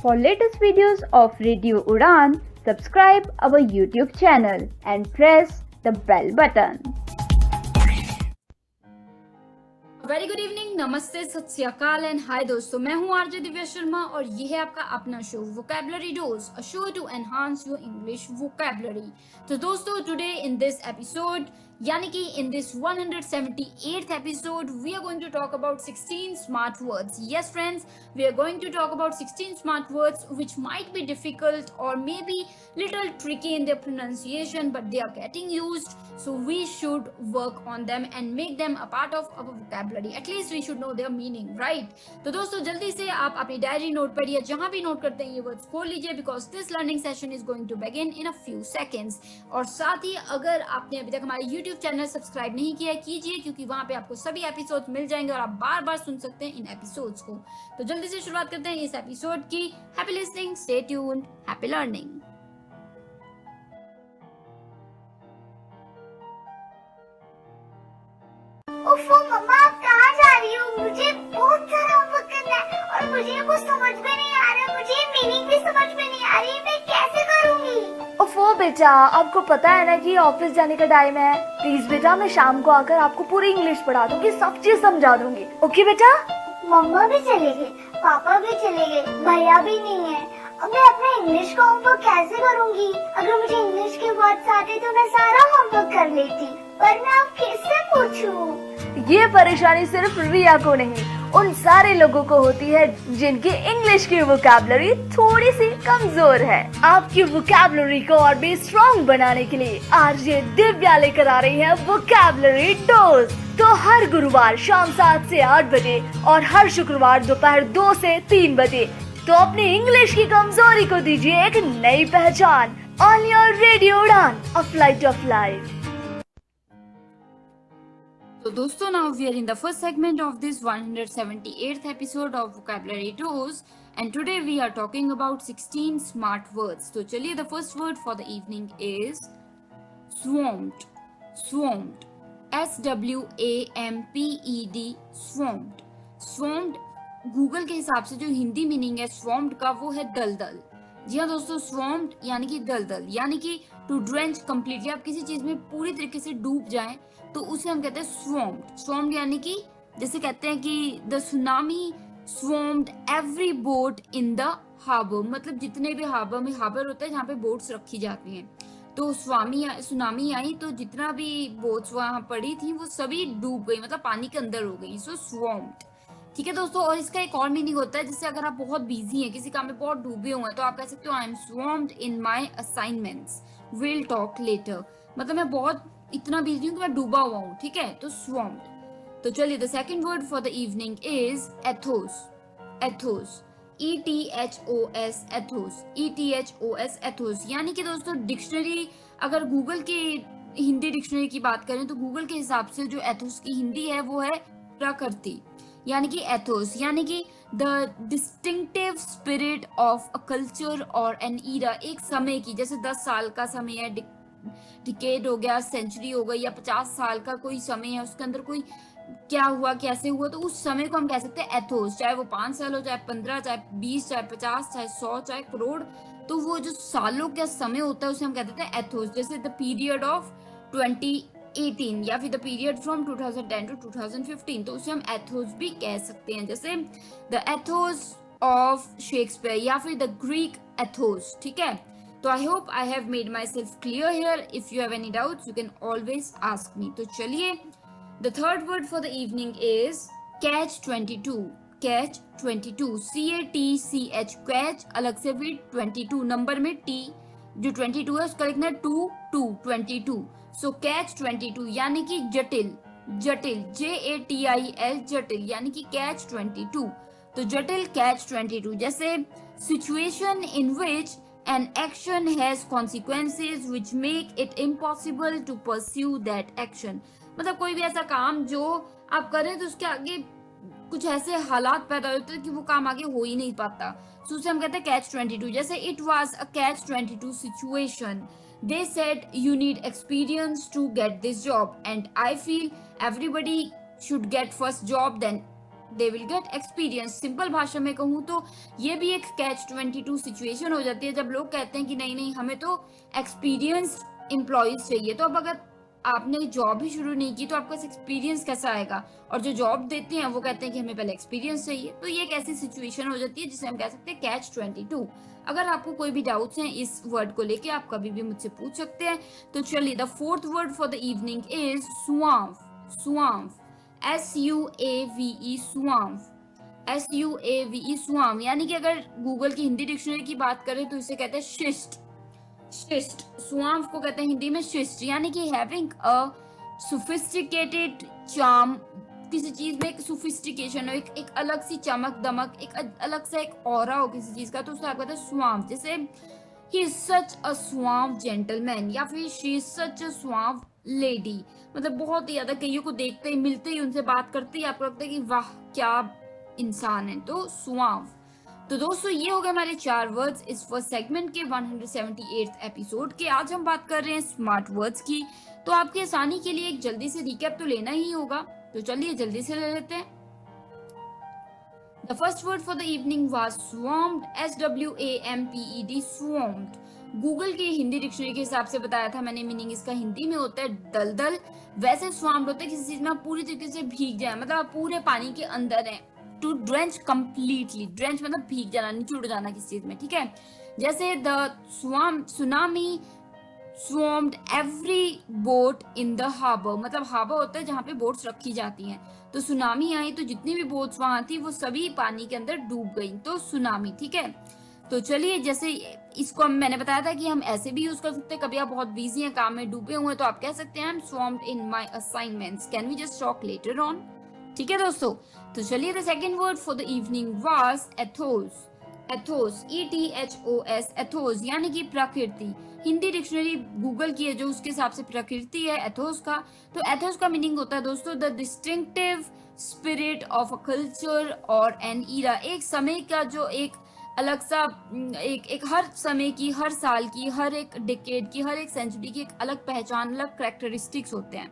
For latest videos of Radio Udan, subscribe our YouTube channel and press the bell button. Very good evening, नमस्ते, सत श्री अकाल and hi दोस्तों, मैं हूं RJ Divya Sharma और ये है आपका अपना show vocabulary dose, a show to enhance your English vocabulary. तो दोस्तों, टुडे इन दिस एपिसोड यानी कि in this 178th episode we are going to talk about 16 smart words. Yes friends, we are going to talk about 16 smart words which might be difficult और maybe little tricky in their pronunciation, but they are getting used, so we should work on them and make them a part of our vocabulary. At least we should know their meaning, right? तो दोस्तों, जल्दी से आप अपनी diary, notepad या जहां भी note करते हैं ये वर्ड्स खोल लीजिए, because this learning session is going to begin in a few seconds. और साथ ही अगर आपने अभी तक हमारे YouTube चैनल सब्सक्राइब नहीं किया है, कीजिए, क्योंकि वहां पे आपको सभी एपिसोड मिल जाएंगे और आप बार बार सुन सकते हैं इन एपिसोड्स को। तो जल्दी से शुरुआत करते हैं इस एपिसोड की। Happy listening, stay tuned, happy learning. ओफो मम्मा, आप कहाँ जा रही हो? मुझे बहुत सारा होमवर्क करना है और मुझे कुछ समझ में नहीं आ रहा, मुझे मीनिंग भी समझ में नहीं आ रही, मैं कैसे करूँगी? ओफो बेटा, आपको पता है ना कि ऑफिस जाने का टाइम है। प्लीज बेटा, मैं शाम को आकर आपको पूरी इंग्लिश पढ़ा दूंगी, सब चीज समझा दूंगी। ओके बेटा? मम्मा भी चले गए, पापा भी चले गए, भैया भी नहीं है। अब मैं अपना इंग्लिश का होमवर्क कैसे करूँगी? अगर मुझे इंग्लिश के वर्ड्स आते तो मैं सारा होमवर्क कर लेती, पर मैं अब किससे पूछूं? ये परेशानी सिर्फ रिया को नहीं, उन सारे लोगों को होती है जिनकी इंग्लिश की वोकैबुलरी थोड़ी सी कमजोर है। आपकी वोकैबुलरी को और भी स्ट्रॉन्ग बनाने के लिए आरजे दिव्या लेकर आ रही है वोकैबुलरी डोज। तो हर गुरुवार शाम 7 से 8 बजे और हर शुक्रवार दोपहर 2 से 3 बजे तो अपनी इंग्लिश की कमजोरी को दीजिए एक नई पहचान। ऑन योर रेडियो उड़ान, a flight of life. So दोस्तों, now we are in the first segment of this 178th episode of Vocabulary Dose, and today we are talking about 16 smart words. तो चलिए, the first word for the evening is swarmed. Swarmed. SWAMPED. Swarmed. Swarmed Google के हिसाब से जो Hindi meaning है swarmed का, वो है दलदल। जी हाँ दोस्तों, swarmed यानी कि दलदल, यानी कि टू ड्रेंच कंप्लीटली, आप किसी चीज में पूरी तरीके से डूब जाएं तो उसे हम कहते हैं swarmed. Swarmed यानी कि जैसे कहते हैं कि the tsunami swarmed every boat in the harbor, मतलब जितने भी हार्बर में, हार्बर होता है जहाँ पे बोट्स रखी जाती हैं, तो सुनामी आई तो जितना भी बोट्स वहां पड़ी थी वो सभी डूब गई, मतलब पानी के अंदर हो गई। सो swarmed, ठीक है दोस्तों। और इसका एक और मीनिंग होता है, जैसे अगर आप बहुत बिजी हैं, किसी काम में बहुत डूबे हुए हैं, तो आप कह सकते हो I am swarmed in my assignments, we'll talk later, मतलब मैं बहुत इतना बिजी हूँ कि मैं डूबा हुआ हूँ, ठीक है, तो swarmed। तो चलिए, the second word for the evening is Athos. Athos, ETHOS, Athos, ETHOS, Athos, यानी कि दोस्तों डिक्शनरी, अगर गूगल की हिंदी डिक्शनरी की बात करें तो गूगल के हिसाब से जो एथोस की हिंदी है वो है प्रकृति, यानी कि एथोस यानी कि the distinctive spirit of a culture और एन ईरा, एक समय की, जैसे 10 साल का समय है, डिकेड हो गया, सेंचुरी हो गई, या 50 साल का कोई समय है, उसके अंदर कोई क्या हुआ, कैसे हुआ, तो उस समय को हम कह सकते हैं एथोस। चाहे वो 5 साल हो, चाहे 15, चाहे 20, चाहे 50, चाहे 100, चाहे करोड़, तो वो जो सालों का समय होता है उसे हम कहते हैं एथोस। जैसे द पीरियड ऑफ 2018 या फिर द पीरियड फ्रॉम 2010 टू 2015, तो उसे हम एथोस भी कह सकते हैं। जैसे द एथोस ऑफ शेक्सपियर या फिर द ग्रीक एथोस, ठीक है। तो I hope I have made myself clear here. If you have any doubts you can always ask me. तो चलिए, the third word for the evening is catch 22। Catch 22, CATCH, catch अलग से भी 22 number में T जो 22 है उसका लिखना है 22। सो कैच 22 यानी कि जटिल, जटिल, JATIL, जटिल, यानी कि कैच 22। तो जटिल कैच 22, जैसे situation in which an action has consequences which make it impossible to pursue that action, मतलब कोई भी ऐसा काम जो आप करें तो उसके आगे कुछ ऐसे हालात पैदा होते हैं कि वो काम आगे हो ही नहीं पाता, तो उसे हम कहते हैं कैच 22। जैसे it was a catch 22 situation, they said you need experience to get this job and I feel everybody should get first job, then they will get experience. Simple भाषा में कहूँ तो ये भी एक कैच 22 सिचुएशन हो जाती है जब लोग कहते हैं कि नहीं नहीं हमें तो एक्सपीरियंस्ड एम्प्लॉयज चाहिए। तो अब अगर आपने जॉब ही शुरू नहीं की तो आपका एक्सपीरियंस कैसा आएगा, और जो जॉब देते हैं वो कहते हैं कि हमें पहले एक्सपीरियंस चाहिए। तो ये एक ऐसी सिचुएशन हो जाती है जिसे हम कह सकते हैं कैच 22। अगर आपको कोई भी डाउट्स हैं इस वर्ड को लेके आप कभी भी मुझसे पूछ सकते हैं। तो चलिए, the fourth word for the evening is स्वाम्फ। स्वाम्फ, SUAVE, स्वाम्फ, SUAVE, स्वाम्फ, यानी कि अगर गूगल की हिंदी डिक्शनरी की बात करें तो इसे कहते हैं शिष्ट। शिष्ट, स्वाम्फ को कहते हैं हिंदी में शिष्ट, यानी कि हैविंग अ सोफिस्टिकेटेड चार्म, किसी चीज में एक सोफिस्टिकेशन हो, एक अलग सी चमक दमक, एक अलग सा एक ऑरा हो किसी चीज का, तो उसे आप कहते हैं स्वाम्फ। जैसे he is such a स्वाम्फ gentleman, या फिर शी इज सच अ स्वाम्फ लेडी, मतलब बहुत ही ज्यादा, कईयों को देखते ही मिलते ही उनसे बात करते ही आपको लगता है कि वाह क्या इंसान है, तो स्वाम्फ। तो दोस्तों ये हो गए हमारे 4 वर्ड्स इस फर्स्ट सेगमेंट के 178th एपिसोड के। आज हम बात कर रहे हैं स्मार्ट वर्ड्स की। तो आपकी आसानी के लिए एक जल्दी से रिकैप तो लेना ही होगा, तो चलिए जल्दी से ले लेते हैं। The first word for the evening was swamped, SWAMPED, swamped. Google की हिंदी डिक्शनरी के हिसाब से बताया था मैंने मीनिंग इसका हिंदी में होता है दलदल। वैसे स्वाम्ड होता है किसी चीज में आप पूरी तरीके से भीग जाए, मतलब आप पूरे पानी के अंदर हैं। टू ड्रेंच कंप्लीटली, ड्रेंच मतलब भीग जाना, नीचे उड़ जाना किसी चीज में, ठीक है। जैसे the tsunami swarmed every boat in the harbor, मतलब हार्बर होता है जहाँ पे बोट्स रखी जाती हैं। तो सुनामी आई तो जितनी भी बोट्स वहां थी वो सभी पानी के अंदर डूब गई, तो सुनामी, ठीक है। तो चलिए, जैसे इसको मैंने बताया था कि हम ऐसे भी यूज कर सकते हैं, कभी आप बहुत बिजी हैं, काम में डूबे हुए हैं, तो आप कह सकते हैं I am swarmed in my assignments, can we just talk later on, ठीक है दोस्तों। तो चलिए, the second word for the evening was Athos. Athos, ETHOS, Athos यानी कि प्रकृति। हिंदी डिक्शनरी गूगल की है जो उसके हिसाब से प्रकृति है एथोस का। तो एथोस का मीनिंग होता है दोस्तों the distinctive spirit of a culture और एन ईरा, एक समय का जो एक अलग सा एक हर समय की, हर साल की, हर एक डिकेड की, हर एक सेंचुरी की एक अलग पहचान, अलग कैरेक्टरिस्टिक्स होते हैं।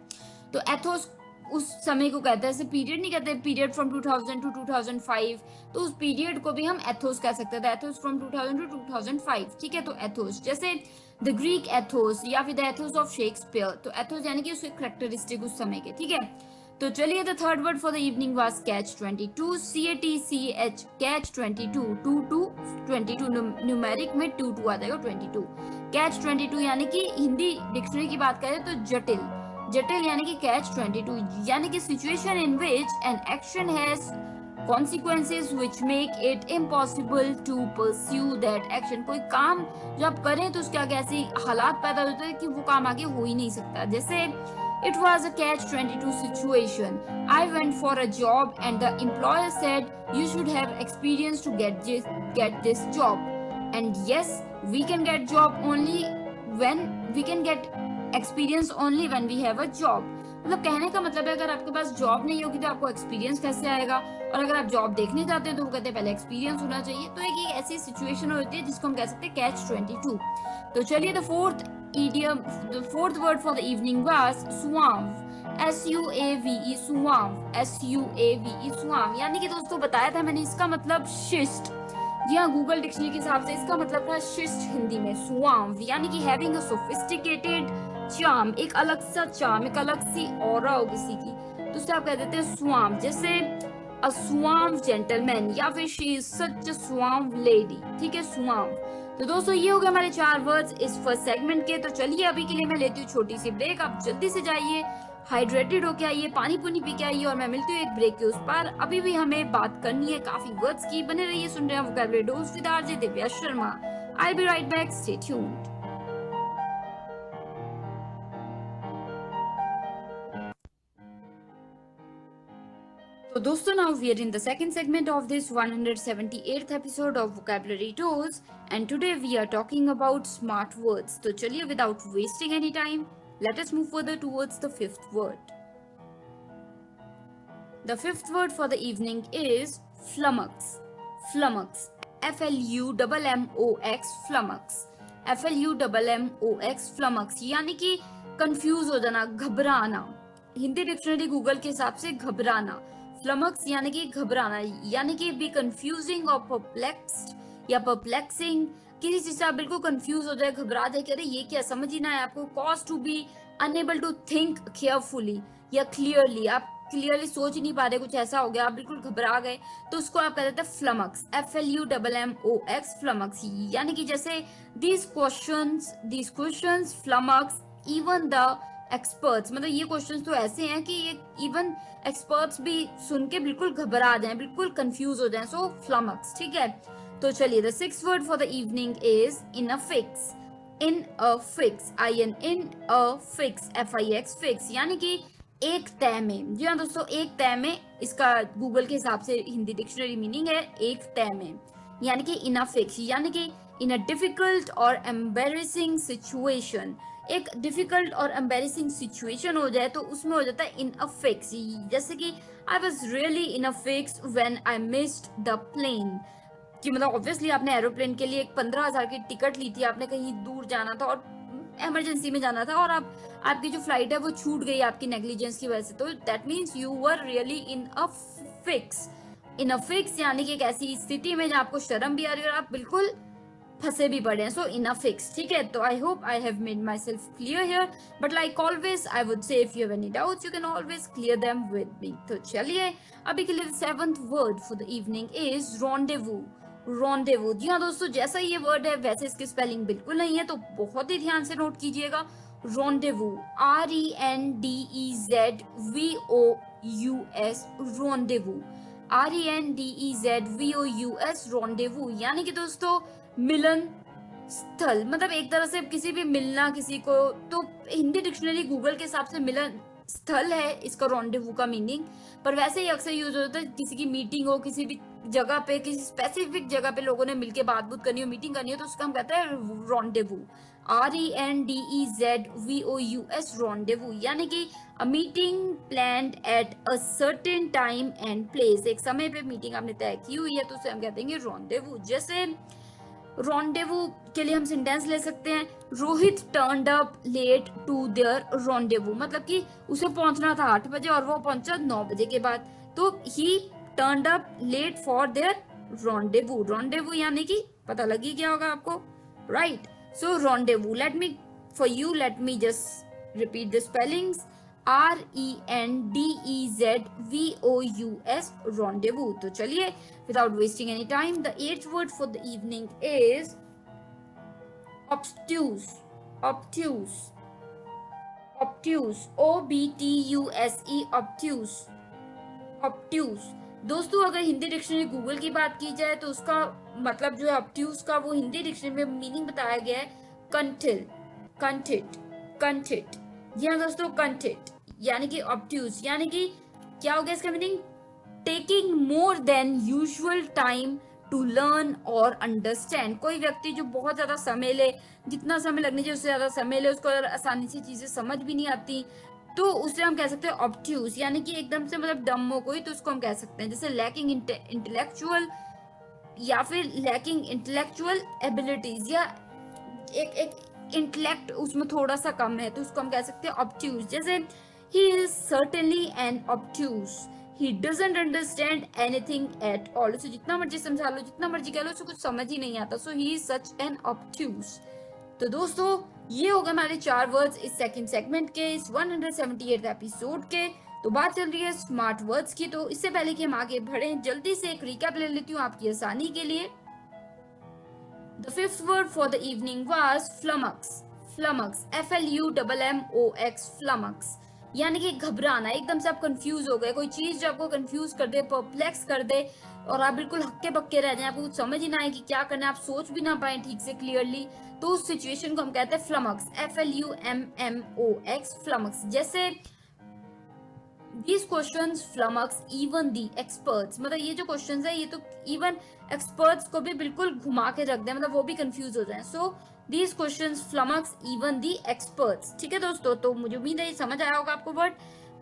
तो एथोस उस समय को कहते हैं, ऐसे पीरियड नहीं कहते, पीरियड फ्रॉम 2000 टू 2005, तो उस पीरियड को भी हम एथोस कह सकते हैं, एथोस फ्रॉम 2000 टू 2005, ठीक है। तो एथोस, जैसे द ग्रीक एथोस या फिर द एथोस ऑफ शेक्सपियर, तो एथोस यानी कि उसके कैरेक्टरिस्टिक उस समय के, ठीक है। तो चलिए, the third word for the evening was catch 22, CATCH, catch 22, 22 numeric में 2 आ जाएगा 22। कैच 22 यानी कि हिंदी डिक्शनरी की बात करें तो जटिल, जटिल यानी कि कैच 22 यानी कि situation in which an action has consequences which make it impossible to pursue that action, कोई काम जो आप करें तो उसके आगे ऐसे हालात पैदा होते हैं कि वो काम आगे हो ही नहीं सकता। जैसे it was a catch 22 situation, I went for a job and the employer said you should have experience to get this job, and yes, we can get job only when we can get experience only when we have a job। मतलब कहने का मतलब है अगर आपके पास job नहीं होगी तो आपको एक्सपीरियंस कैसे आएगा, और अगर आप जॉब देखने जाते हैं तो वो कहते हैं पहले एक्सपीरियंस होना चाहिए। तो एक ऐसी सिचुएशन होती है जिसको हम कह सकते हैं कैच 22। तो चलिए, the fourth word for the evening was स्वाम्फ, SUAVE, स्वाम्फ, SUAVE, स्वाम्फ यानी कि दोस्तों बताया था मैंने इसका मतलब शिष्ट। जी हाँ, गूगल डिक्शनरी के हिसाब से इसका मतलब था शिष्ट हिंदी में। स्वाम्फ यानी कि हैविंग अ सोफिस्टिकेटेड चार्म, एक अलग सा चार्म, एक अलग सी ऑरा हो किसी की, तो उसे आप कह देते हैं स्वाम्फ। जैसे अ स्वाम्फ जेंटलमैन या फिर शी इज सच अ स्वाम्फ लेडी, ठीक है, स्वाम्फ। तो दोस्तों ये हो गए हमारे 4 वर्ड्स इस फर्स्ट सेगमेंट के। तो चलिए, अभी के लिए मैं लेती हूँ छोटी सी ब्रेक, आप जल्दी से जाइए, हाइड्रेटेड होके आइए, पानी पुनी पी के आइए, और मैं मिलती हूँ एक ब्रेक के उस पार। अभी भी हमें बात करनी है काफी वर्ड्स की, बने रहिए, सुन रहे हैं vocabulary dose with RJ Divya Sharma. I be right back, stay tuned. So दोस्तों, now we are in the second segment of this 178th episode of Vocabulary Dose, and today we are talking about smart words. तो चलिए, without wasting any time, let us move further towards the fifth word. The fifth word for the evening is flummox. Flummox, FLUMMOX, flummox, FLUMMOX, flummox यानी कि confuse हो जाना, घबराना। Hindi dictionary Google के हिसाब से घबराना। फ्लमक्स यानी कि घबराना, यानी कि बी कंफ्यूजिंग और परप्लेक्स्ड या परप्लेक्सिंग, किसी चीज से आप बिल्कुल कंफ्यूज हो जाए, घबरा जाए कि अरे ये क्या, समझ ही ना है आपको। Cause to be unable to think carefully या क्लियरली, आप क्लियरली सोच ही नहीं पा रहे, कुछ ऐसा हो गया, आप बिल्कुल घबरा गए, तो उसको आप कहते हैं फ्लमक्स, FLUMMOX, फ्लमक्स। यानी कि जैसे these questions flummox even the experts, मतलब ये क्वेश्चंस तो ऐसे हैं कि ये इवन एक्सपर्ट्स भी सुन के बिल्कुल घबरा जाएं, बिल्कुल कंफ्यूज हो जाएं, सो फ्लमक्स। ठीक है, तो चलिए, the sixth word for the evening is in a fix. In a fix, FIX, fix, यानी कि एक तय में। जी हाँ दोस्तों, एक तय में, इसका गूगल के हिसाब से हिंदी डिक्शनरी मीनिंग है एक तय में, यानी कि इन अ फिक्स, यानी कि इन अ डिफिकल्ट और एम्बेरेसिंग सिचुएशन। एक डिफिकल्ट और एम्बेरेसिंग सिचुएशन हो जाए तो उसमें हो जाता है इन अ फिक्स। जैसे कि I was really in a fix when I missed the plane, कि मतलब ऑब्वियसली आपने एरोप्लेन के लिए एक 15,000 की टिकट ली थी, आपने कहीं दूर जाना था और इमरजेंसी में जाना था, और आपकी जो फ्लाइट है वो छूट गई आपकी नेग्लिजेंस की वजह से, तो that means you were really in a fix. In a fix यानी कि एक ऐसी स्थिति में जहां आपको शर्म भी आ रही है और आप बिल्कुल फंसे भी पड़े हैं, सो इन अ फिक्स। ठीक है, तो I hope I have made myself clear here, but like always I would say if you have any doubts you can always clear them with me. तो चलिए, अभी के लिए seventh word for the evening is rendezvous. Rendezvous, जी हाँ दोस्तों, जैसा ये वर्ड है वैसे इसकी स्पेलिंग बिल्कुल नहीं है, तो बहुत ही ध्यान से नोट कीजिएगा। Rendezvous, RENDEZVOUS, rendezvous, RENDEZVOUS, rendezvous, यानी कि दोस्तों मिलन स्थल, मतलब एक तरह से किसी भी मिलना किसी को, तो हिंदी डिक्शनरी गूगल के हिसाब से मिलन स्थल है इसका रॉन्डेवू का मीनिंग, पर वैसे ही अक्सर यूज होता है किसी की मीटिंग हो, किसी भी जगह पे, किसी स्पेसिफिक जगह पे लोगों ने मिलके बात करनी हो, मीटिंग करनी हो, तो उसका हम कहते हैं रॉन्डेवू, RENDEZVOUS, रॉन्डेवू, यानी कि a meeting planned at a certain time and place, एक समय पे मीटिंग आपने तय की हुई है तो उसे हम कहते हैं रॉन्डेवू। जैसे रॉन्डेवू के लिए हम सेंटेंस ले सकते हैं, Rohit turned up late to their rendezvous, मतलब कि उसे पहुंचना था 8 बजे और वो पहुंचा 9 बजे के बाद, तो ही turned up late for their rendezvous. Rendezvous यानी कि पता लग ही गया होगा आपको, right? So rendezvous, let me just repeat the spellings, RENDEZVOUS, rendezvous। तो चलिए, without wasting any time, the 8th word for the evening is obtuse, obtuse, obtuse, OBTUSE, obtuse, obtuse। दोस्तों, अगर हिंदी डिक्शनरी गूगल की बात की जाए तो उसका मतलब जो है obtuse का, वो हिंदी डिक्शनरी में मीनिंग बताया गया है कंठिल, कंठित, कंठित। जी हाँ दोस्तों, कंठित यानी कि obtuse, यानी कि क्या हो गया इसका meaning? Taking more than usual time to learn और अंडरस्टैंड। कोई व्यक्ति जो बहुत ज्यादा समय ले, जितना समय लगने चाहिए उससे ज्यादा समय ले, उसको आसानी से चीजें समझ भी नहीं आती, तो उसे हम कह सकते हैं ऑब्ट्यूज, यानी कि एकदम से मतलब डम हो कोई, तो उसको हम कह सकते हैं जैसे लैकिंग इंटेलेक्चुअल, या फिर लैकिंग इंटेलेक्चुअल एबिलिटीज, या एक इंटेलेक्ट उसमें थोड़ा सा कम है, तो उसको हम कह सकते हैं ऑब्ट्यूज। जैसे he is certainly an obtuse, he doesn't understand anything at all, उसे जितना मर्जी समझा लो, जितना मर्जी कह लो, उसे कुछ समझ ही नहीं आता, so he is such an obtuse. तो दोस्तों, ये हो गए हमारे 4 वर्ड्स इस सेकंड सेगमेंट के, इस 178 एपिसोड के। तो बात चल रही है स्मार्ट वर्ड्स की, तो इससे पहले कि हम आगे बढ़े, जल्दी से एक रिकैप ले लेती हूँ आपकी आसानी के लिए। The 5th word for the evening was flummox, flummox, FLUMMOX, flummox, यानी कि घबराना, एकदम से आप कंफ्यूज हो गए, कोई चीज जो आपको कंफ्यूज कर दे, परप्लेक्स कर दे, और आप बिल्कुल हक्के बक्के रह जाए, आपको कुछ समझ ही ना आए कि क्या करना है, आप सोच भी ना पाए ठीक से क्लियरली, तो उस सिचुएशन को हम कहते हैं फ्लमक्स, FLUMMOX, फ्लमक्स। जैसे These questions flummox even the experts, मतलब ये जो क्वेश्चंस है ये तो इवन एक्सपर्ट्स को भी बिल्कुल घुमा के रख दे, मतलब वो भी कंफ्यूज हो जाए। सो these questions flummox even the experts। ठीक है दोस्तों, तो मुझे उम्मीद है ये समझ आया होगा आपको वर्ड।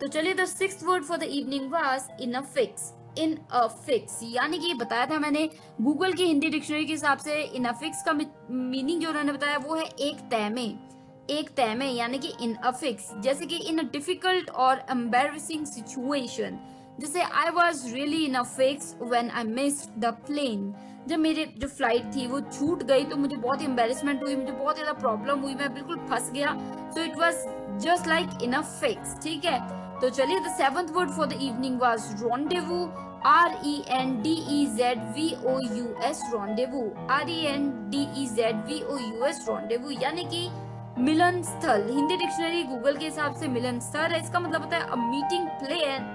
तो चलिए, the 6th word for the evening was in a fix, in a fix, यानी कि बताया था मैंने गूगल की हिंदी डिक्शनरी के हिसाब से in a fix का मीनिंग जो उन्होंने बताया वो है एक तय में, एक तय में, यानी कि इन अ फिक्स। जैसे कि इन अ डिफिकल्ट और एम्बेरसिंग सिचुएशन, जैसे I was really in a fix when I missed the plane, जब मेरे जो फ्लाइट थी वो छूट गई तो मुझे बहुत एम्बेरसमेंट हुई, मुझे बहुत ज्यादा प्रॉब्लम हुई, मैं बिल्कुल फंस गया। So it was just like in a fix, ठीक है। तो चलिए, the seventh word for the evening was rendezvous, RENDEZVOUS, rendezvous, RENDEZVOUS, rendezvous, यानी कि मिलन स्थल। हिंदी डिक्शनरी गूगल के हिसाब से मिलन स्थल है, इसका मतलब होता है a meeting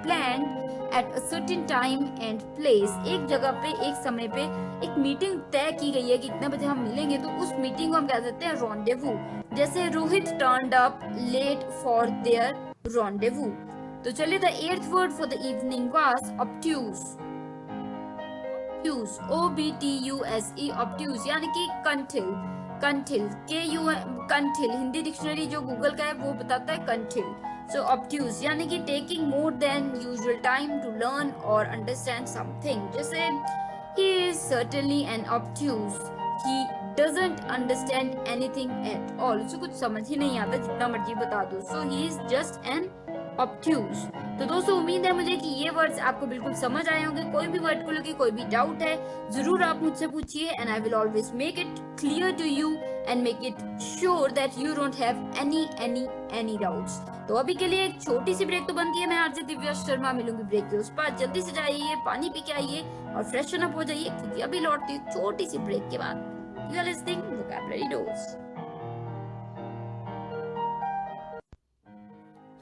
planned at a certain time and place. एक जगह पे, एक समय पे एक मीटिंग तय की गई है कि इतने बजे हम मिलेंगे, तो उस मीटिंग को हम कह सकते हैं rendezvous। जैसे Rohit turned up late for their rendezvous। तो चलिए, the eighth word for the evening was obtuse, OBTUSE, obtuse, यानी कि कंठिल, कंठिल, कंठिल। हिंदी डिक्शनरी जो गूगल का है वो बताता है कंठिल। सो obtuse यानी कि taking more than usual time to learn और अंडरस्टैंड समथिंग। जैसे he is certainly an obtuse, he doesn't understand anything at all, उसे कुछ समझ ही नहीं आता जितना मर्जी बता दो। So he is just an obtuse। तो दोस्तों, उम्मीद है मुझे कि ये वर्ड्स आपको बिल्कुल समझ आए होंगे। कोई भी वर्ड को लेकर कोई भी डाउट है जरूर आप मुझसे पूछिए, and I will always make it clear to you and make it sure that you don't have any doubts. तो अभी के लिए एक छोटी सी ब्रेक तो बनती है। मैं आरजे दिव्या शर्मा मिलूंगी ब्रेक के उस पर। जल्दी से जाइए, पानी पी के आइए और फ्रेशन अप हो जाइए, क्योंकि अभी लौटती हूँ छोटी सी ब्रेक के बाद। You are listening vocabulary dose.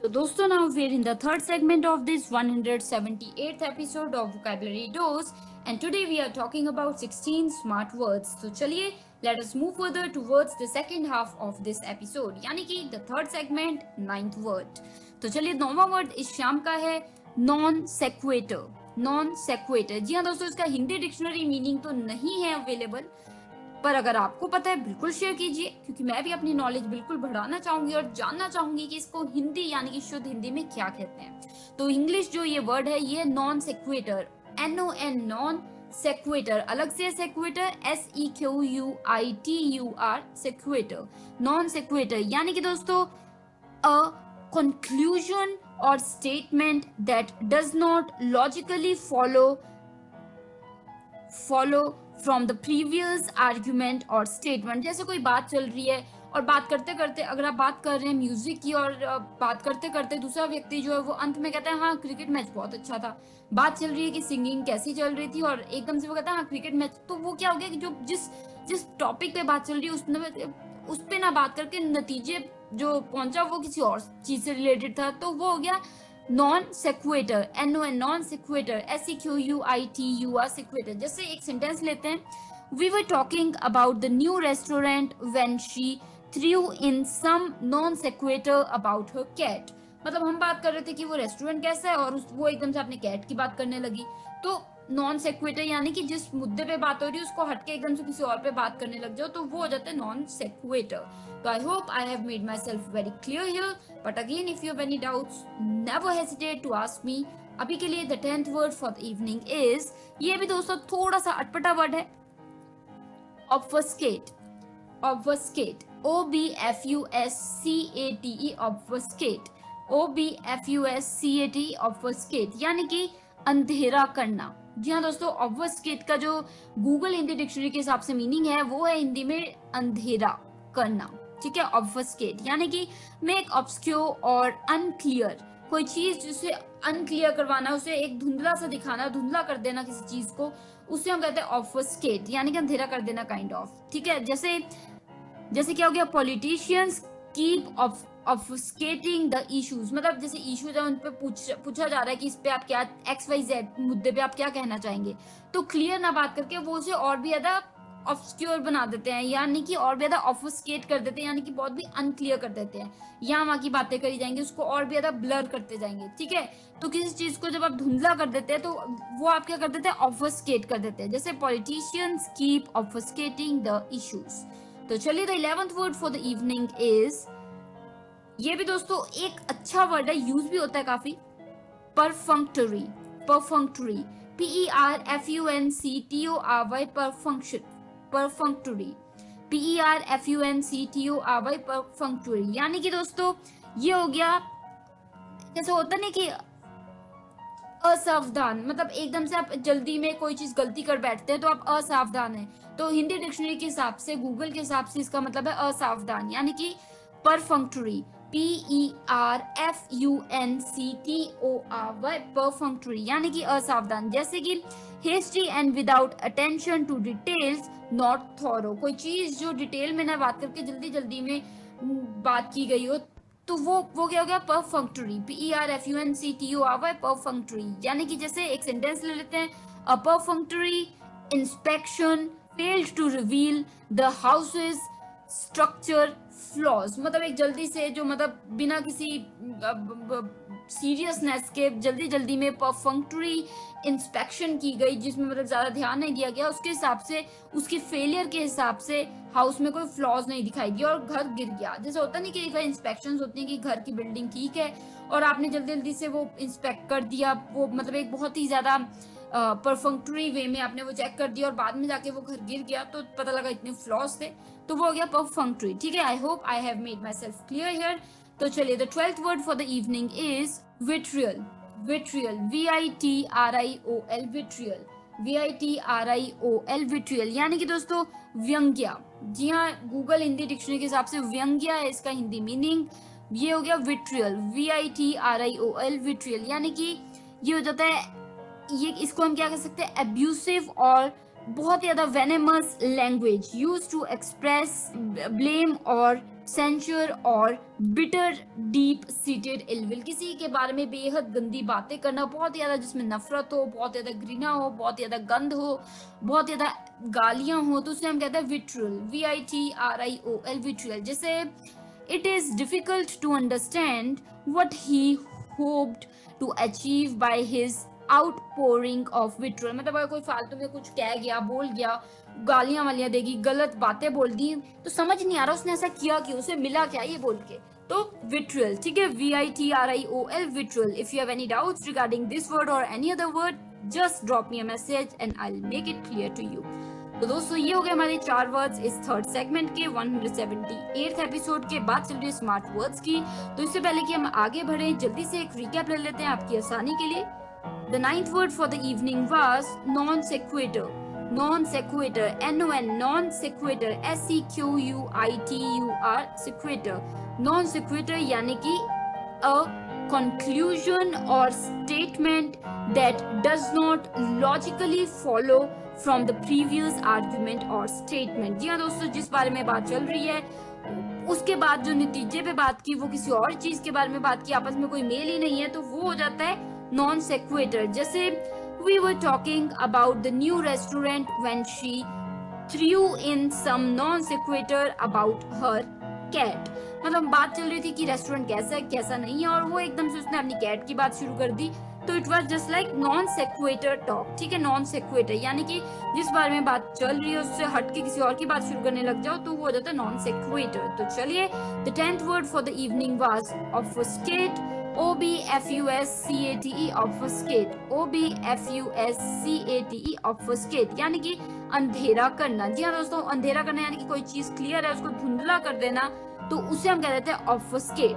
So दोस्तों, now we're in the third segment of this 178th episode of Vocabulary Dose, and today we are talking about 16 smart words. So चलिए, let us move further towards the second half of this episode, यानी कि the third segment, 9th word. तो चलिए, 9वां word इस शाम का है non sequitur। non sequitur, जी हाँ दोस्तों, इसका हिंदी डिक्शनरी मीनिंग तो नहीं है अवेलेबल, पर अगर आपको पता है बिल्कुल शेयर कीजिए, क्योंकि मैं भी अपनी नॉलेज बिल्कुल बढ़ाना चाहूंगी और जानना चाहूंगी कि इसको हिंदी यानी कि शुद्ध हिंदी में क्या कहते हैं। तो इंग्लिश जो ये वर्ड है, ये नॉन सेक्वेटर, NON, नॉन सेक्वेटर, अलग से सेक्वेटर, SEQUITUR, सेक्वेटर, नॉन सेक्वेटर, यानी कि दोस्तों अ कंक्लूजन और statement that does not logically follow from the previous argument और स्टेटमेंट। जैसे कोई बात चल रही है और बात करते करते, अगर आप बात कर रहे हैं म्यूजिक की और बात करते करते दूसरा व्यक्ति जो है वो अंत में कहता है हाँ क्रिकेट मैच बहुत अच्छा था। बात चल रही है कि सिंगिंग कैसी चल रही थी और एकदम से वो कहता है हाँ क्रिकेट मैच। तो वो क्या हो गया कि जो जिस टॉपिक पे बात चल रही है उस पे ना बात करके नतीजे जो पहुंचा वो किसी और चीज से रिलेटेड था, तो वो हो गया non sequitur, NON, non sequitur, SEQUITUR, sequitur. जैसे एक सेंटेंस लेते हैं, we were talking about the new restaurant when she threw in some non sequitur about her cat. मतलब हम बात कर रहे थे कि वो रेस्टोरेंट कैसा है और वो एकदम से अपने कैट की बात करने लगी। तो नॉन सेक्वेटर यानी कि जिस मुद्दे पे बात हो रही है उसको हटके एकदम से किसी और पे बात करने लग जाओ, तो वो हो जाता है नॉन सेक्वेटर। तो I hope I have made myself very clear here, but again if you have any doubts never hesitate to ask me. अभी के लिए the 10th word for the evening is, ये भी दोस्तों थोड़ा सा अटपटा वर्ड है, ऑब्फस्केट। ऑब्फस्केट, OBFUSCATE, ऑब्फस्केट, OBFUSCATE, ऑब्फस्केट, यानी कि अंधेरा करना। जी हाँ दोस्तों, ऑब्फस्केट का जो गूगल हिंदी डिक्शनरी के हिसाब से मीनिंग है वो है हिंदी में अंधेरा करना, ठीक है। ऑब्फस्केट यानी कि मेक ऑब्स्क्योर और अनक्लियर, कोई चीज जिसे अनक्लियर करवाना, उसे एक धुंधला सा दिखाना, धुंधला कर देना किसी चीज को, उसे हम कहते हैं ऑब्फस्केट, यानी कि अंधेरा कर देना काइंड ऑफ, ठीक है। जैसे क्या हो गया, politicians keep obfuscating the issues, मतलब जैसे इश्यूज है उन पे पूछा जा रहा है कि इस पे आप क्या XYZ मुद्दे पे आप क्या कहना चाहेंगे, तो क्लियर ना बात करके वो उसे और भी ज्यादा ऑब्स्क्योर बना देते हैं, यानी कि और भी ज्यादा ऑब्फस्केट कर देते हैं, यानी कि बहुत भी अनक्लियर कर देते हैं। यहाँ वहाँ की बातें करी जाएंगी, उसको और भी ज्यादा ब्लर करते जाएंगे, ठीक है। तो किसी चीज को जब आप धुंधला कर देते हैं तो वो आप क्या कर देते हैं, ऑब्फस्केट कर देते हैं। जैसे politicians keep obfuscating the issues. तो चलिए, the 11th word for the evening is, ये भी दोस्तों एक अच्छा वर्ड है, यूज भी होता है काफी, परफंक्टरी। Perfunctory, PERFUNCTORY, perfunctory, PERFUNCTORY, perfunctory, यानी कि दोस्तों ये हो गया, जैसे होता नहीं कि असावधान मतलब एकदम से आप जल्दी में कोई चीज गलती कर बैठते हैं तो आप असावधान हैं। तो हिंदी डिक्शनरी के हिसाब से, गूगल के हिसाब से इसका मतलब है असावधान, यानी कि परफंक्टरी, PERFUNCTORY, परफंक्टरी यानी कि असावधान। जैसे कि hasty and without attention to details, not thorough, कोई चीज जो डिटेल में ना बात करके जल्दी जल्दी में बात की गई हो, तो वो क्या हो गया, परफंक्टरी, PERFUNCTORY, परफंक्टरी। यानी कि जैसे एक सेंटेंस ले लेते हैं, a perfunctory inspection failed to reveal the house's structure flaws, मतलब एक जल्दी से जो मतलब बिना किसी सीरियसनेस के जल्दी जल्दी में परफंक्टरी इंस्पेक्शन की गई, जिसमें मतलब ज्यादा ध्यान नहीं दिया गया, उसके हिसाब से, उसकी फेलियर के हिसाब से हाउस में कोई फ्लॉज नहीं दिखाई दिया और घर गिर गया। जैसे होता नहीं कि एक बार इंस्पेक्शन होती है कि घर की बिल्डिंग ठीक है और आपने जल्दी जल्दी से वो इंस्पेक्ट कर दिया, वो मतलब एक बहुत ही ज्यादा परफंक्टरी वे में आपने वो चेक कर दिया और बाद में जाके वो घर गिर गया तो पता लगा इतने फ्लॉज थे, तो वो हो गया परफंक्टरी। ठीक है, आई hope I have made myself clear here. तो चलिए, the 12th word for the evening is vitriol. Vitriol, VITRIOL, vitriol, VITRIOL, vitriol, यानी कि दोस्तों व्यंग्या। जी हाँ, गूगल हिंदी डिक्शनरी के हिसाब से व्यंग्या है इसका हिंदी मीनिंग। ये हो गया विट्रियल, VITRIOL, विट्रियल, यानी कि ये हो जाता है, ये इसको हम क्या कह सकते हैं, एब्यूसिव और बहुत ज्यादा venomous language use to express blame और सेंचर और बिटर डीप सीटेड इलविल, किसी के बारे में बेहद गंदी बातें करना, बहुत ज्यादा जिसमें नफरत हो, बहुत ज्यादा घृणा हो, बहुत ज्यादा गंध हो, बहुत ज्यादा गालियां हो, तो उसे हम कहते हैं विट्रियल, VITRIOL, विट्रियल। जैसे it is difficult to understand what he hoped to achieve by his outpouring of vitriol, मतलब अगर कोई फालतू में कुछ कह गया, बोल गया, गालियां वालियां देगी, गलत बातें बोल दी, तो समझ नहीं आ रहा उसने ऐसा किया क्यों, उसे मिला क्या ये बोल के, तो विट्रियल। ठीक है, VITRIOL, vitriol. If you have any doubts regarding this word और any other word, just drop me a message and I will make it clear to you. तो दोस्तों, ये हो गए हमारे 4 वर्ड्स इस 3rd सेगमेंट के 178th एपिसोड के। बात चल रही है स्मार्ट वर्ड्स की, तो इससे पहले कि हम आगे बढ़े, जल्दी से एक रिकैप ले लेते हैं आपकी आसानी के लिए। The 9th word for the evening was non sequitur. Non sequitur, NON, non sequitur, SEQUITUR, sequitur. Non sequitur यानी कि a conclusion or statement that does not logically follow from the previous argument or statement. जी हाँ दोस्तों, जिस बारे में बात चल रही है उसके बाद जो नतीजे पे बात की वो किसी और चीज के बारे में बात की, आपस में कोई मेल ही नहीं है, तो वो हो जाता है non sequitur. जैसे we were talking about the new restaurant when she threw in some non sequitur about her cat. मतलब बात चल रही थी कि रेस्टोरेंट कैसा है कैसा नहीं है, और वो एकदम से उसने अपनी कैट की बात शुरू कर दी, तो it was just like non sequitur talk. ठीक है, नॉन सेक्वेटर यानी कि जिस बारे में बात चल रही है उससे हट के किसी और की बात शुरू करने लग जाओ, तो वो हो जाता है नॉन सेक्वेटर। तो चलिए, the 10th word for the evening was obfuscate, OBFUSCATE, obfuscate, OBFUSCATE, obfuscate, यानी कि अंधेरा करना। जी हाँ दोस्तों, अंधेरा करना यानी कि कोई चीज क्लियर है उसको धुंधला कर देना, तो उसे हम कह देते हैं ऑब्फस्केट,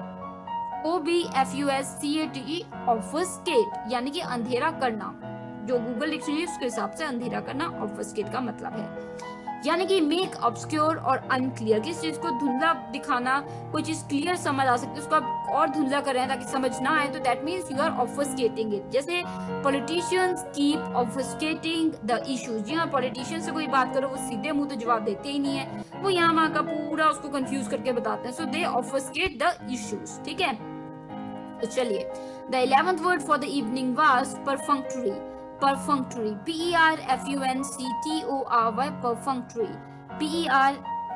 OBFUSCATE, ऑब्फस्केट, यानी कि अंधेरा करना। जो गूगल डिक्शनरी उसके हिसाब से अंधेरा करना ऑब्फस्केट का मतलब है, यानी कि मेक ऑब्सक्योर और अनक्लियर, किस चीज को धुंधला दिखाना, कोई चीज क्लियर समझ आ सकती है उसको आप और धुंधला कर रहे हैं ताकि समझ ना आए, तो that means you are obfuscating it. जैसे politicians keep obfuscating the issues. जी हाँ, पॉलिटिशियन से कोई बात करो वो सीधे मुंह तो जवाब देते ही नहीं है, वो यहाँ वहां का पूरा उसको कंफ्यूज करके बताते हैं, सो दे ऑब्फस्केट द इश्यूज। ठीक है, तो चलिए, the 11th word for the evening was perfunctory. Perfunctory, PERFUNCTORY, perfunctory,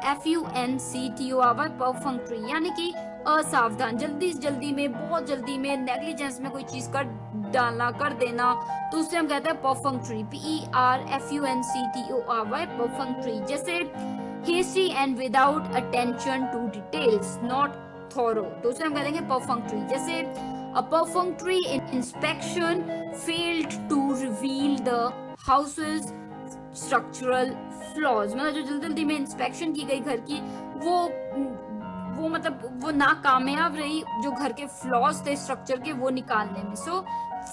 PERFUNCTORY, perfunctory, यानी कि असावधान, जल्दी में, बहुत जल्दी में, नेग्लिजेंस में कोई चीज कर डालना, कर देना, तो उससे हम कहते हैं परफंक्टरी, PERFUNCTORY, परफंक्टरी। जैसे hasty and without attention to details, not thorough, तो उसे हम कहेंगे परफंक्टरी। जैसे a perfunctory inspection failed to reveal the house's structural flaws, मतलब जो जल्दी में इंस्पेक्शन की गई घर की, वो वो मतलब वो नाकामयाब रही जो घर के फ्लॉज थे स्ट्रक्चर के वो निकालने में। सो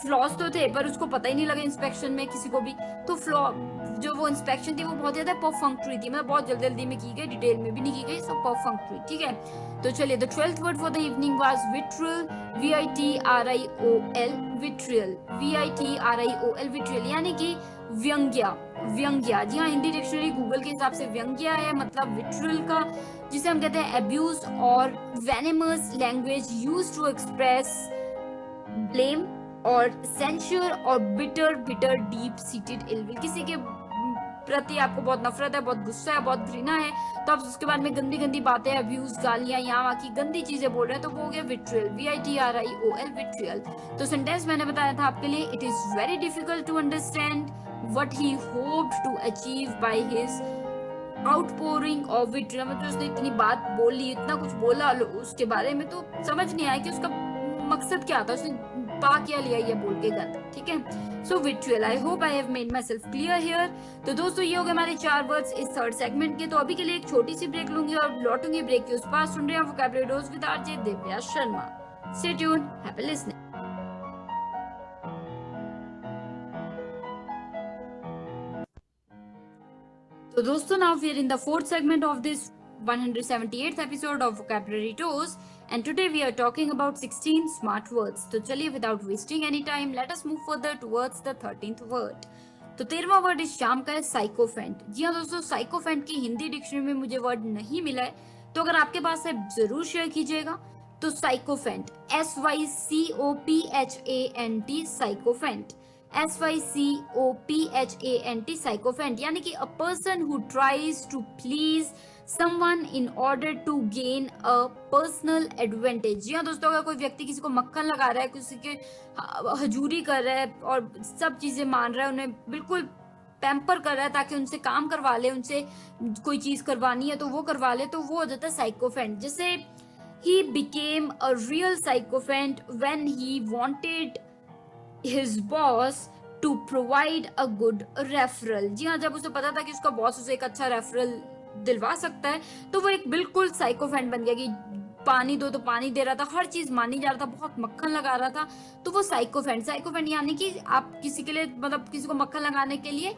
फ्लॉज तो थे पर उसको पता ही नहीं लगा इंस्पेक्शन में किसी को भी। तो फ्लॉ जो वो इंस्पेक्शन थी वो बहुत ज्यादा परफंक्टरी थी, मतलब बहुत जल्दी जल्दी में की गई, डिटेल में भी नहीं की गई, सो परफंक्टरी। ठीक है, तो चलिए the 12th word for the evening was vitriol, VITRIOL, vitriol, VITRIOL, vitriol यानी कि व्यंग्या, व्यंग्या। जी हाँ, हिंदी डिक्शनरी गूगल के हिसाब से व्यंग्या है मतलब विट्रियल का, जिसे हम कहते हैं अब्यूज और venomous language used to express blame और सेंश्योर और bitter deep seated ill will. किसी के प्रति आपको बहुत नफरत है, बहुत गुस्सा है, बहुत घृणा है, तो आप उसके बारे में गंदी गंदी बातें, अब्यूज, गालियां, यहाँ वहाँ की गंदी चीजें बोल रहे हैं, तो वो हो गया विट्रियल, VITRIOL, विट्रियल। तो सेंटेंस मैंने बताया था आपके लिए, it is very difficult to understand what he hoped to achieve by his outpouring of vitriol. मतलब उसने इतनी बात बोली, इतना कुछ बोला उसके बारे में, तो समझ नहीं आया कि उसका मकसद क्या था, उसने पा क्या लिया ये बोल के गंद। ठीक है, so vitriol. I hope I have made myself clear here. तो दोस्तों ये हो गए हमारे 4 वर्ड्स इस थर्ड सेगमेंट के। तो अभी के लिए एक छोटी सी ब्रेक लूंगी और लौटूंगी ब्रेक के उस पार। सुन रहे हैं vocabulary dose with RJ Divya Sharma. Stay tuned, happy listening. तो दोस्तों now we are in the fourth segment of this 178th episode of Vocabulary Tours, and today we are talking about 16 smart words. तो चलिए without wasting any time let us move further towards the 13th word. तो 13वां word इस शाम का है sycophant. जी हाँ दोस्तों, sycophant की हिंदी डिक्शनरी में मुझे वर्ड नहीं मिला है, तो अगर आपके पास है जरूर शेयर कीजिएगा। तो sycophant, SYCOPHANT, sycophant, SYCOPHANT, sycophant यानी कि a person who tries to please someone in order to gain a personal advantage. जी हाँ दोस्तों, अगर कोई व्यक्ति किसी को मक्खन लगा रहा है, किसी के हजूरी कर रहा है और सब चीजें मान रहा है, उन्हें बिल्कुल पैम्पर कर रहा है ताकि उनसे काम करवा ले, उनसे कोई चीज करवानी है तो वो करवा ले, तो वो हो जाता है साइकोफेंट। जैसे he became a real sycophant when he wanted his boss to provide a good referral। जी हाँ, जब उसे पता था कि उसका बॉस उसे एक अच्छा रेफरल दिलवा सकता है, तो वो एक बिल्कुल साइकोफेंट बन गया कि पानी दो तो पानी दे रहा था, हर चीज मानी जा रहा था, बहुत मक्खन लगा रहा था, तो वो साइकोफेंट। साइकोफेंट यानी कि आप किसी के लिए, मतलब किसी को मक्खन लगाने के लिए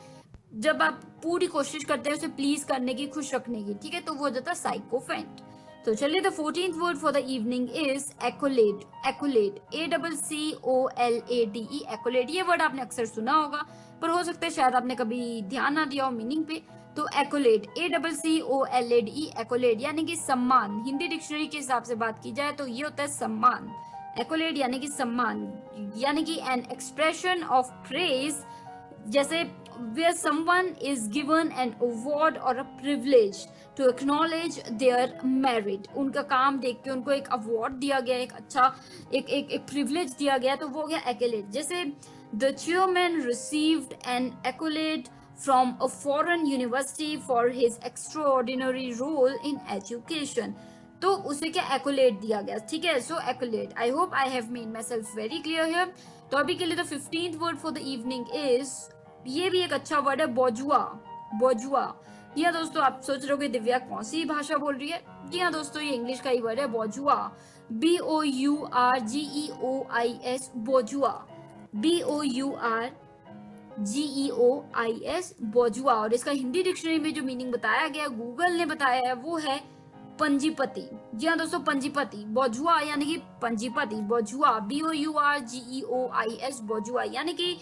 जब आप पूरी कोशिश करते हैं उसे प्लीज करने की, खुश रखने की, ठीक है, तो वो हो जाता है साइकोफेंट। तो चलिए the 14th word for the evening is accolade. Accolade, ACCOLADE, accolade. ये वर्ड आपने अक्सर सुना होगा, पर हो सकता है शायद आपने कभी ध्यान ना दिया हो मीनिंग पे। तो एक्कोलेड, ACCOLADE, एक्कोलेड यानी कि सम्मान। हिंदी डिक्शनरी के हिसाब से बात की जाए तो ये होता है सम्मान। एक्कोलेड यानी कि सम्मान, यानी कि एन एक्सप्रेशन ऑफ प्रेज, जैसे where someone is given an award or a privilege to acknowledge their merit। उनका काम देख के उनको एक अवार्ड दिया गया, एक अच्छा एक प्रिविलेज दिया गया, तो वो हो गया एक्कोलेड। जैसे the chairman received an accolade from a foreign university for his extraordinary role in education। तो उसे क्या एक्कोलेड दिया गया, ठीक है। So accolade, I hope I have made myself very clear here. तो अभी के लिए the 15th word for the evening is, ये भी एक अच्छा वर्ड है, बोजुआ। बोजुआ, जी हाँ दोस्तों, आप सोच रहे हो कि दिव्या कौन सी भाषा बोल रही है। जी हाँ दोस्तों, ये इंग्लिश का ही वर्ड है बोजुआ, BOURGEOIS, बोजुआ, BOURGEOIS, बोजुआ। और इसका हिंदी डिक्शनरी में जो मीनिंग बताया गया, गूगल ने बताया है, वो है पंजीपति। जी हाँ दोस्तों, पंजीपति, बोजुआ यानी कि पंजीपति, बोजुआ, BOURGEOIS, बोजुआ यानी कि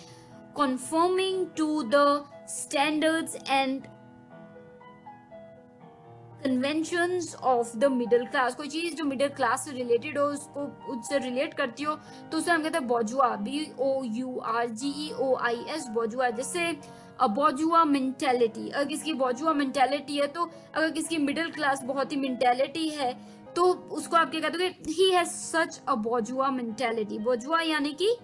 conforming to the standards and conventions of the middle class। कोई चीज जो मिडिल क्लास से रिलेटेड हो, उसको उससे रिलेट करती हो, तो उसे हम कहते हैं बोजुआ, BOURGEOIS, बोजुआ। जैसे बोजुआ मेंटेलिटी, अगर किसकी बोजुआ मेंटेलिटी है, तो अगर किसकी मिडिल क्लास बहुत ही मेंटेलिटी है, तो उसको आप क्या कहते हो, he has such a बोजुआ mentality. बोजुआ यानी कि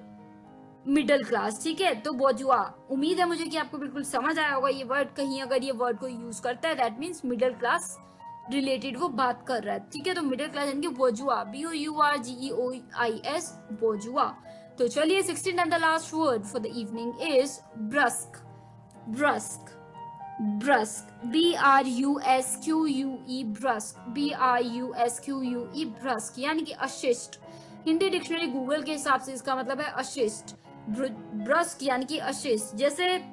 मिडिल क्लास, ठीक है। तो बोजुआ, उम्मीद है मुझे कि आपको बिल्कुल समझ आया होगा ये वर्ड। कहीं अगर ये वर्ड को यूज करता है, that means middle class related वो बात कर रहा है, ठीक है। तो मिडिल क्लास यानी कि बोजुआ, BOURGEOIS, बोजुआ। तो चलिए 16th and the last word for the evening is brusque. Brusque, brusque, BRUSQUE, brusque, BRUSQUE, brusque, यानी कि अशिष्ट। हिंदी डिक्शनरी गूगल के हिसाब से इसका मतलब है अशिष्ट। ब्रस्क यानी कि अशिष्ट। जैसे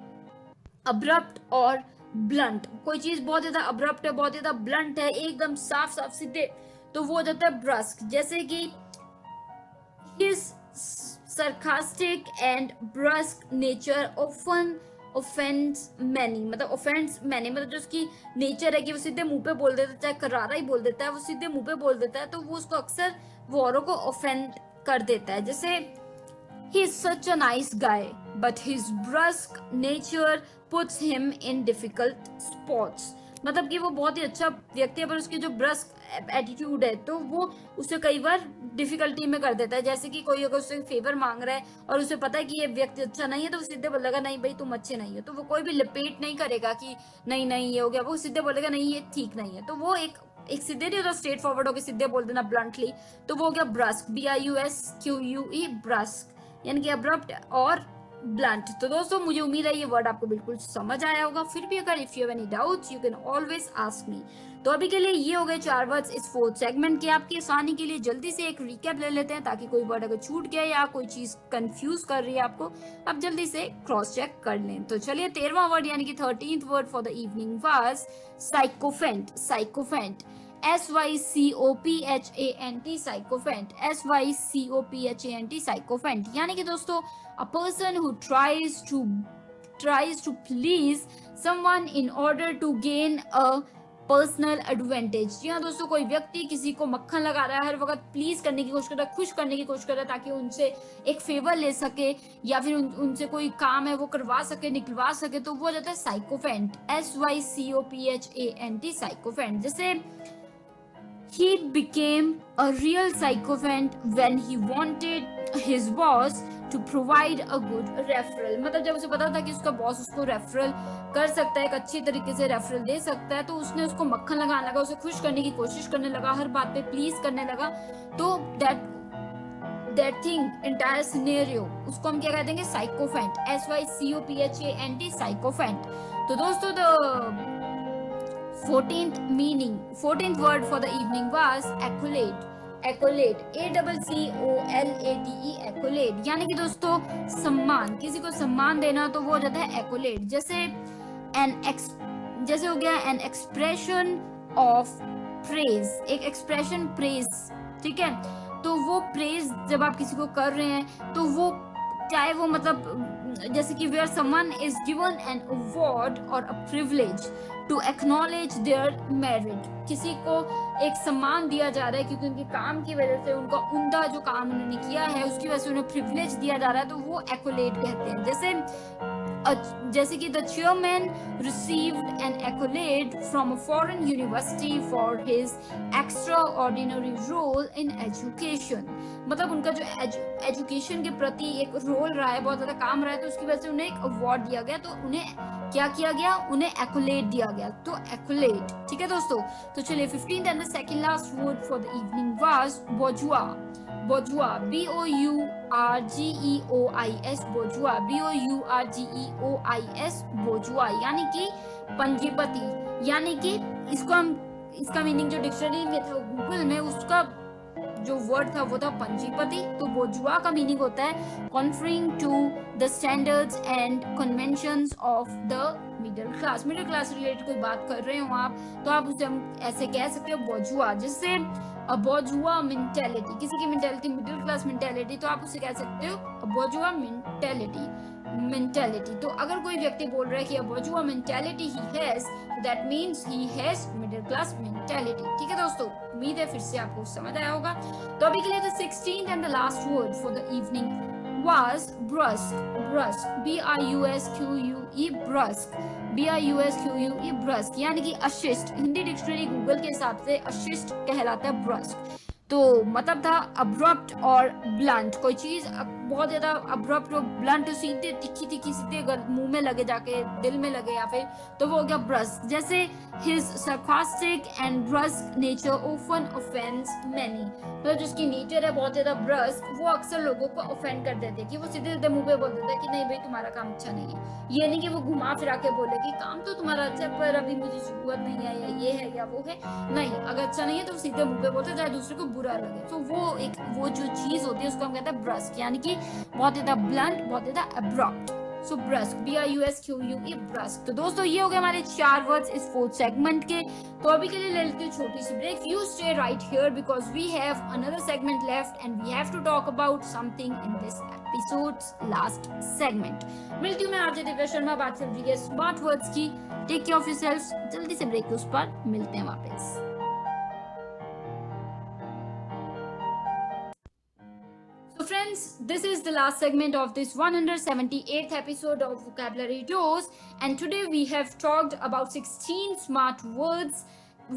अब्रप्ट और ब्लंट, कोई चीज बहुत ज्यादा अब्रप्ट है, बहुत ज्यादा ब्लंट है, एकदम साफ साफ सीधे, तो वो हो जाता है ब्रस्क। जैसे कि his sarcastic and brusque nature often offends many, मतलब offends many मतलब जो उसकी नेचर है कि वो सीधे मुंह पे बोल देता है, चाहे करारा ही बोल देता है, वो सीधे मुंह पे बोल देता है, तो वो उसको अक्सर वो औरों को ऑफेंड कर देता है। जैसे he is such a nice guy but his brusque nature puts him in difficult spots, मतलब कि वो बहुत ही अच्छा व्यक्ति है पर उसकी जो ब्रस्क एटीट्यूड है तो वो उसे कई बार डिफिकल्टी में कर देता है। जैसे कि कोई अगर उससे फेवर मांग रहा है और उसे पता है कि ये व्यक्ति अच्छा नहीं है तो वो सीधे बोलेगा नहीं भाई तुम अच्छे नहीं हो, तो वो कोई भी लिपेट नहीं करेगा कि नहीं नहीं ये हो गया, वो सीधे बोलेगा नहीं ये ठीक नहीं है। तो वो एक सीधे नहीं होता, स्ट्रेट फॉरवर्ड होकर सीधे बोल देना ब्लंटली, तो वो हो गया ब्रस्क, BRUSQUE, ब्रस्क, यानी कि अब्रप्ट और ब्लंट। तो दोस्तों मुझे उम्मीद है ये वर्ड आपको बिल्कुल समझ आया होगा। फिर भी अगर if you have any doubts you can always ask me. तो अभी के लिए ये हो गए 4 वर्ड्स इस 4th सेगमेंट के। आपकी आसानी के लिए जल्दी से एक रिकैप ले लेते हैं ताकि कोई वर्ड अगर छूट गया या कोई चीज कंफ्यूज कर रही है आपको, आप जल्दी से क्रॉस चेक कर लें। तो चलिए 13वां वर्ड यानी कि 13th word for the evening was sycophant. Sycophant, SYCOPHANT, sycophant, SYCOPHANT, sycophant, यानी कि दोस्तों a person who tries to please someone in order to gain a personal advantage. जी हाँ दोस्तों, कोई व्यक्ति किसी को मक्खन लगा रहा है, हर वक्त प्लीज करने की कोशिश कर रहा है, खुश करने की कोशिश कर रहा है ताकि उनसे एक फेवर ले सके या फिर उनसे कोई काम है वो करवा सके, निकलवा सके, तो वो हो जाता है साइकोफेंट, SYCOPHANT, साइकोफेंट। जैसे he became a real sycophant when he wanted his boss to provide a good referral, मतलब जब उसे पता था कि उसका बॉस उसको रेफरल कर सकता है, एक अच्छी तरीके से रेफरल दे सकता है, तो उसने उसको मक्खन लगाने लगा, उसे खुश करने की कोशिश करने लगा, हर बात पे प्लीज करने लगा। तो that thing, entire scenario, उसको हम क्या कहते हैं? Sycophant, SYCOPHANT, sycophant. तो दोस्तों the 14th word for the evening was accolade. Accolade, ACCOLADE, accolade, यानी कि दोस्तों सम्मान, किसी को सम्मान देना, तो वो हो जाता है accolade। जैसे हो गया an expression of praise, एक expression praise, ठीक है। तो वो praise जब आप किसी को कर रहे हैं तो वो चाहे वो मतलब जैसे कि where someone is given an award or a privilege to acknowledge their merit, किसी को एक सम्मान दिया जा रहा है क्योंकि उनके काम की वजह से, उनका उम्दा जो काम उन्होंने किया है उसकी वजह से उन्हें प्रिविलेज दिया जा रहा है, तो वो एक्कोलेड कहते हैं। जैसे कि the chairman received an accolade from a foreign university for his extraordinary role in education, मतलब उनका जो एजुकेशन के प्रति एक रोल रहा है, बहुत ज्यादा काम रहा है, तो उसकी वजह से उन्हें एक अवार्ड दिया गया, तो उन्हें क्या किया गया? उन्हें एक्कोलेड दिया गया, तो एक्कोलेड, ठीक है दोस्तों। तो चलिए 15th and the second last word for the evening was bourgeois. Bourgeois, BOURGEOIS, bourgeois, BOURGEOIS, bourgeois, यानी कि पंजीपति, यानी कि इसका मीनिंग जो डिक्शनरी में था गूगल में, उसका जो वर्ड था वो था पंजीपति। तो बोर्जुआ का मीनिंग होता है conforming to the standards and conventions of the middle class. Middle class related कोई बात कर रहे हो आप, तो आप उसे हम ऐसे कह सकते हो बोर्जुआ। जैसे अ बोर्जुआ मेंटेलिटी, किसी की मेंटेलिटी मिडिल क्लास मेंटेलिटी, तो आप उसे कह सकते हो अ बोर्जुआ मेंटेलिटी। तो अगर कोई व्यक्ति बोल रहा है कि a bourgeois mentality he has, that means he has middle class mentality, ठीक है दोस्तों। उम्मीद है फिर से आपको समझ आया होगा। तो अभी के लिए the 16th and the last word for the evening was brusque, BRUSQUE, brusque, BRUSQUE, brusque, यानी कि अशिष्ट। हिंदी डिक्शनरी गूगल के हिसाब से अशिष्ट कहलाता है ब्रस्क। तो मतलब था अब्रप्ट और ब्लंट, कोई चीज बहुत ज्यादा अब्रप्ट और ब्लंट, सीधे तिखी तिखी सीधे मुंह में लगे जाके दिल में लगे, या फिर तो वो हो गया ब्रस्क। जैसे his sarcastic and brusque nature often offends many, मतलब जिसकी नेचर है बहुत ज्यादा ब्रस्क, वो अक्सर लोगों को ऑफेंड कर देते हैं कि वो सीधे सीधे मुंह पे बोल देता है कि नहीं भाई तुम्हारा काम अच्छा नहीं है। ये नहीं कि वो घुमा फिरा के बोले कि काम तो तुम्हारा अच्छा है पर अभी मुझे जरूरत नहीं है, या ये है या वो है, नहीं, अगर अच्छा नहीं है तो सीधे मुंह पे बोलते चाहे दूसरे को बुरा लगे। तो वो जो चीज होती है उसको हम कहते हैं ब्रस्क, यानी कि बहुत ज्यादा ब्लंट, बहुत ज्यादा अब्रप्ट। सो ब्रस्क, BRUSQUE, ब्रस्क। तो दोस्तों ये हो गए हमारे 4 वर्ड्स इस 4th सेगमेंट के। तो अभी के लिए ले लेते हैं छोटी सी break. You stay right here because we have another segment left and we have to talk about something in this episodes last segment. मिलती हूँ मैं आरजे दिव्या शर्मा, बात चल रही है स्मार्ट वर्ड्स की। Take care of yourselves. जल्दी से ब्रेक उस पर मिलते हैं वापस। So friends, this is the last segment of this 178th episode of Vocabulary Dose, and today we have talked about 16 smart words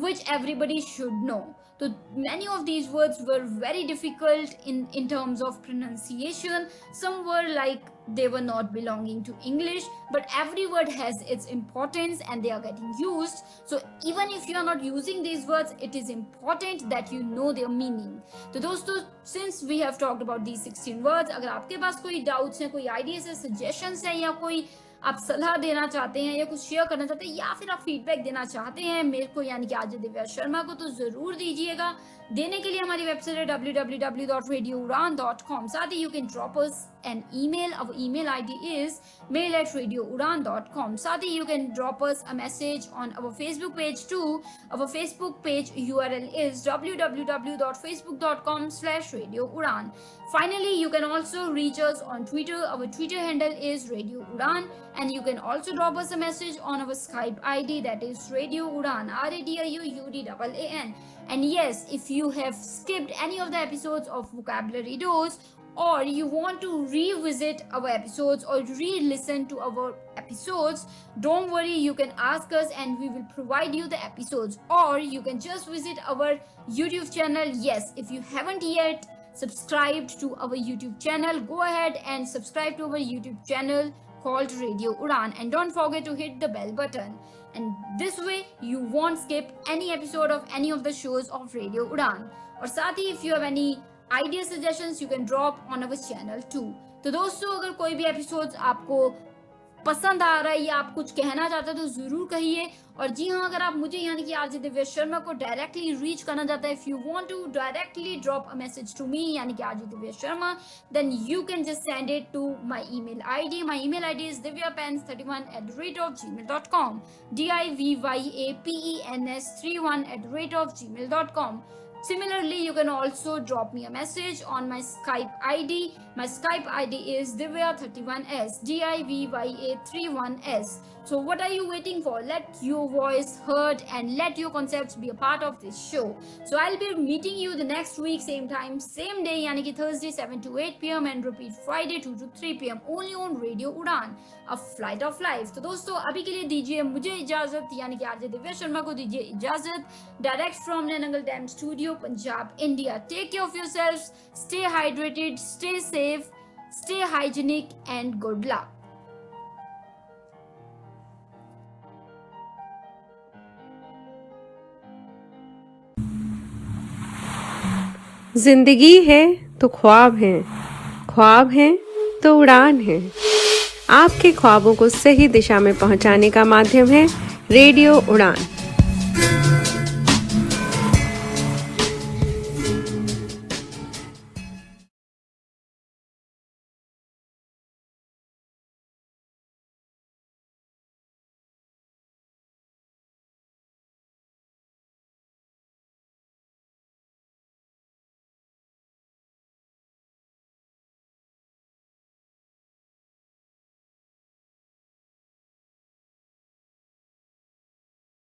which everybody should know. So many of these words were very difficult in terms of pronunciation. Some were like they were not belonging to English, but every word has its importance and they are getting used. So even if you are not using these words, it is important that you know their meaning. तो दोस्तों, since we have talked about these 16 words, अगर आपके पास कोई doubts हैं, कोई ideas है, suggestions हैं, या कोई आप सलाह देना चाहते हैं, या कुछ शेयर करना चाहते हैं, या फिर आप फीडबैक देना चाहते हैं मेरे को यानी कि आरजे दिव्या शर्मा को, तो जरूर दीजिएगा। देने के लिए हमारी वेबसाइट है www.radioudan.com। साथ ही you can drop us an email. Our email ID is mail@radioudan.com. साथ ही you can drop us a message on our Facebook page too. Our Facebook page URL is www.facebook.com/radioudan. Finally, you can also reach us on Twitter. Our Twitter handle is Radio Udan, and you can also drop us a message on our Skype ID, that is Radio Udan, RADIOUDAAN. And yes, if you have skipped any of the episodes of Vocabulary Dose, or you want to revisit our episodes or re-listen to our episodes, don't worry, you can ask us and we will provide you the episodes, or you can just visit our YouTube channel. Yes, if you haven't yet subscribed to our YouTube channel, go ahead and subscribe to our YouTube channel called Radio Udan, and don't forget to hit the bell button, and this way you won't skip any episode of any of the shows of Radio Udan. और साथ ही if you have any idea suggestions you can drop on our channel too. तो दोस्तों, अगर कोई भी episode आपको पसंद आ रहा है या आप कुछ कहना चाहते हैं तो जरूर कहिए। और जी हाँ, अगर आप मुझे यानी कि आरजे दिव्या शर्मा को डायरेक्टली रीच करना चाहते हैं, if you want to directly drop a message to me यानी कि RJ Divya Sharma, then you can just send it to my email ID. My email ID is divyapens31@gmail.com, DIVYAPENS31@gmail.com. Similarly, you can also drop me a message on my Skype ID. My Skype ID is Divya31S, DIVYA31S. So what are you waiting for? Let your voice heard and let your concepts be a part of this show. So I'll be meeting you the next week, same time, same day, यानी कि Thursday 7 to 8 p.m. and repeat Friday 2 to 3 p.m. only on Radio Udan, a flight of life. तो दोस्तों, अभी के लिए दीजिए मुझे इजाजत, यानी कि आरजे दिव्या शर्मा को दीजिए इजाजत, direct from Nainangal dam studio, Punjab, India. Take care of yourselves, stay hydrated, stay safe, stay hygienic and good luck. जिंदगी है तो ख्वाब है, ख्वाब है तो उड़ान है। आपके ख्वाबों को सही दिशा में पहुंचाने का माध्यम है रेडियो उड़ान।